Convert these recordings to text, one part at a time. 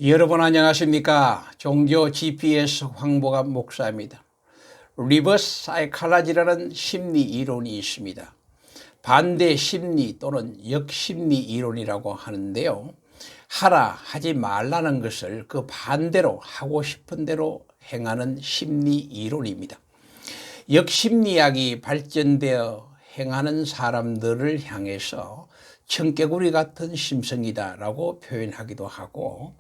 여러분 안녕하십니까? 종교 GPS 황보감 목사입니다. 리버스 사이칼라지라는 심리 이론이 있습니다. 반대 심리 또는 역심리 이론이라고 하는데요. 하지 말라는 것을 그 반대로 하고 싶은 대로 행하는 심리 이론입니다. 역심리학이 발전되어 행하는 사람들을 향해서 청개구리 같은 심성이다라고 표현하기도 하고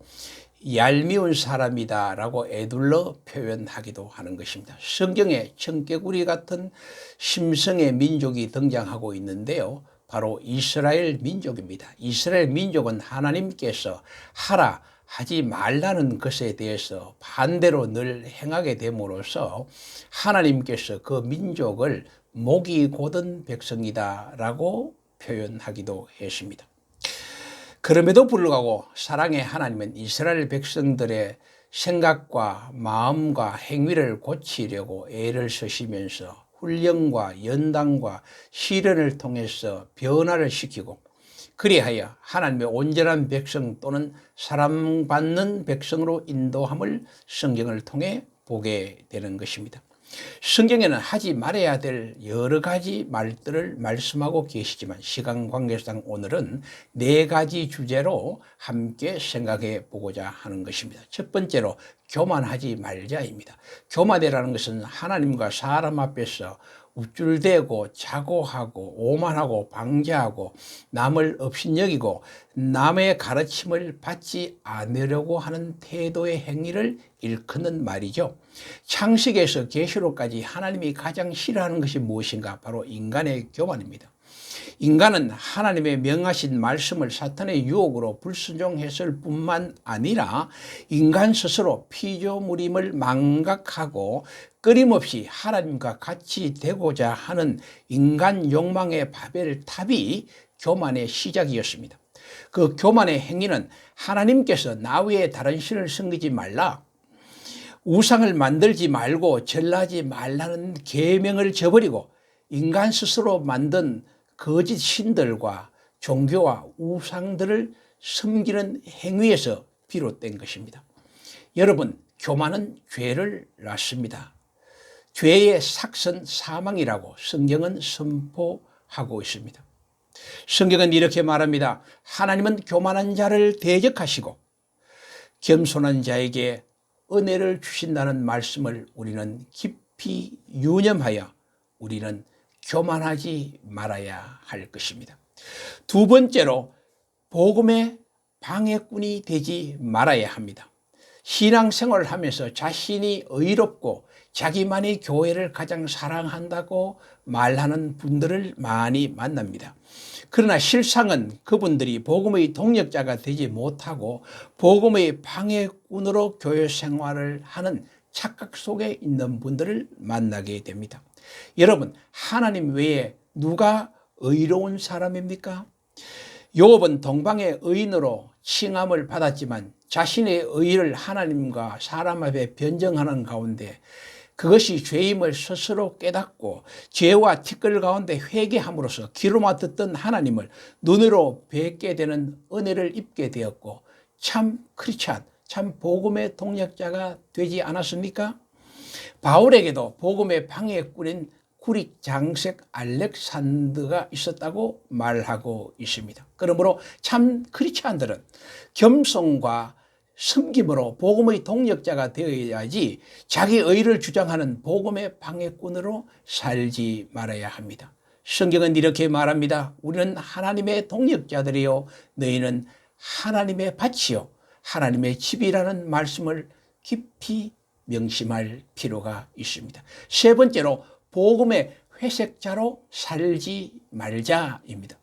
얄미운 사람이다라고 애둘러 표현하기도 하는 것입니다. 성경에 청개구리 같은 심성의 민족이 등장하고 있는데요. 바로 이스라엘 민족입니다. 이스라엘 민족은 하나님께서 하지 말라는 것에 대해서 반대로 늘 행하게 됨으로써 하나님께서 그 민족을 목이 곧은 백성이다라고 표현하기도 했습니다. 그럼에도 불구하고 사랑의 하나님은 이스라엘 백성들의 생각과 마음과 행위를 고치려고 애를 쓰시면서 훈련과 연단과 시련을 통해서 변화를 시키고 그리하여 하나님의 온전한 백성 또는 사랑받는 백성으로 인도함을 성경을 통해 보게 되는 것입니다. 성경에는 하지 말아야 될 여러 가지 말들을 말씀하고 계시지만 시간 관계상 오늘은 4가지 주제로 함께 생각해 보고자 하는 것입니다. 첫 번째로 교만하지 말자입니다. 교만이라는 것은 하나님과 사람 앞에서 우쭐대고 자고하고 오만하고 방자하고 남을 업신여기고 남의 가르침을 받지 않으려고 하는 태도의 행위를 일컫는 말이죠. 창세기에서 계시록까지 하나님이 가장 싫어하는 것이 무엇인가? 바로 인간의 교만입니다. 인간은 하나님의 명하신 말씀을 사탄의 유혹으로 불순종했을 뿐만 아니라 인간 스스로 피조물임을 망각하고 끊임없이 하나님과 같이 되고자 하는 인간 욕망의 바벨탑이 교만의 시작이었습니다. 그 교만의 행위는 하나님께서 나 외에 다른 신을 섬기지 말라, 우상을 만들지 말고 절하지 말라는 계명을 저버리고 인간 스스로 만든 거짓 신들과 종교와 우상들을 섬기는 행위에서 비롯된 것입니다. 여러분, 교만은 죄를 낳습니다. 죄의 삭선 사망이라고 성경은 선포하고 있습니다. 성경은 이렇게 말합니다. 하나님은 교만한 자를 대적하시고 겸손한 자에게 은혜를 주신다는 말씀을 우리는 깊이 유념하여 우리는 교만하지 말아야 할 것입니다. 두 번째로 복음의 방해꾼이 되지 말아야 합니다. 신앙생활을 하면서 자신이 의롭고 자기만이 교회를 가장 사랑한다고 말하는 분들을 많이 만납니다. 그러나 실상은 그분들이 복음의 동력자가 되지 못하고 복음의 방해꾼으로 교회 생활을 하는 착각 속에 있는 분들을 만나게 됩니다. 여러분, 하나님 외에 누가 의로운 사람입니까? 욥은 동방의 의인으로 칭함을 받았지만 자신의 의를 하나님과 사람 앞에 변정하는 가운데 그것이 죄임을 스스로 깨닫고 죄와 티끌 가운데 회개함으로써 귀로 맡았던 하나님을 눈으로 뵙게 되는 은혜를 입게 되었고 참 크리스찬, 참 복음의 동력자가 되지 않았습니까? 바울에게도 복음의 방해꾼인 구릭 장색 알렉산더가 있었다고 말하고 있습니다. 그러므로 참 크리스찬들은 겸손과 섬김으로 복음의 동력자가 되어야지 자기 의를 주장하는 복음의 방해꾼으로 살지 말아야 합니다. 성경은 이렇게 말합니다. 우리는 하나님의 동력자들이요 너희는 하나님의 밭이요 하나님의 집이라는 말씀을 깊이 명심할 필요가 있습니다. 세 번째로 복음의 회색자로 살지 말자입니다.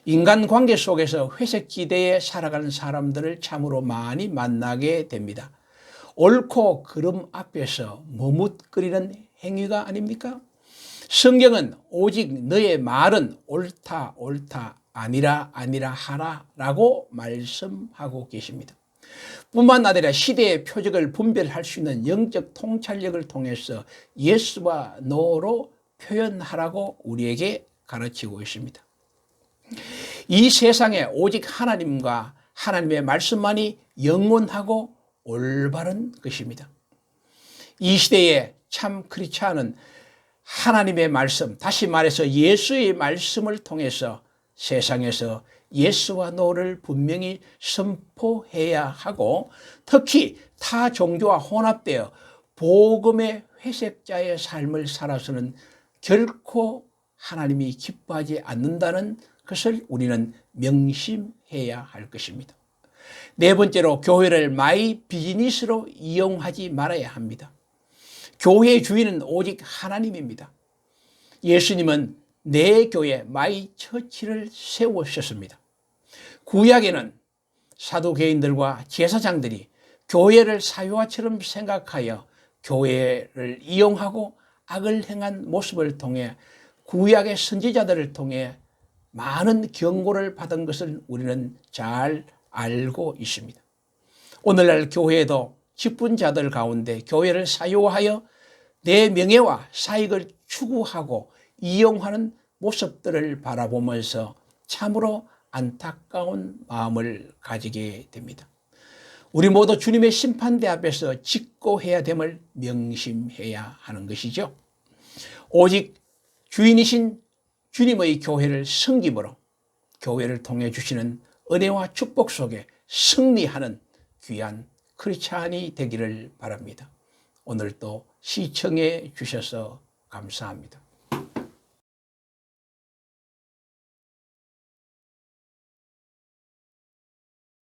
인간관계 속에서 회색지대에 살아가는 사람들을 참으로 많이 만나게 됩니다. 옳고 그름 앞에서 머뭇거리는 행위가 아닙니까? 성경은 오직 너의 말은 옳다 아니라 하라라고 말씀하고 계십니다. 뿐만 아니라 시대의 표적을 분별할 수 있는 영적 통찰력을 통해서 예스와 노로 표현하라고 우리에게 가르치고 있습니다. 이 세상에 오직 하나님과 하나님의 말씀만이 영원하고 올바른 것입니다. 이 시대에 참 크리스찬은 하나님의 말씀, 다시 말해서 예수의 말씀을 통해서 세상에서 예수와 너를 분명히 선포해야 하고, 특히 타 종교와 혼합되어 복음의 회색자의 삶을 살아서는 결코 하나님이 기뻐하지 않는다는 것을 우리는 명심해야 할 것입니다. 네 번째로, 교회를 마이 비즈니스로 이용하지 말아야 합니다. 교회의 주인은 오직 하나님입니다. 예수님은 내 교회 마이 처치를 세우셨습니다. 구약에는 사두개인들과 제사장들이 교회를 사유화처럼 생각하여 교회를 이용하고 악을 행한 모습을 통해 구약의 선지자들을 통해 많은 경고를 받은 것을 우리는 잘 알고 있습니다. 오늘날 교회에도 직분자들 가운데 교회를 사유하여 내 명예와 사익을 추구하고 이용하는 모습들을 바라보면서 참으로 안타까운 마음을 가지게 됩니다. 우리 모두 주님의 심판대 앞에서 직고해야 됨을 명심해야 하는 것이죠. 오직 주인이신 주님의 교회를 섬김으로 교회를 통해 주시는 은혜와 축복 속에 승리하는 귀한 크리스찬이 되기를 바랍니다. 오늘도 시청해 주셔서 감사합니다.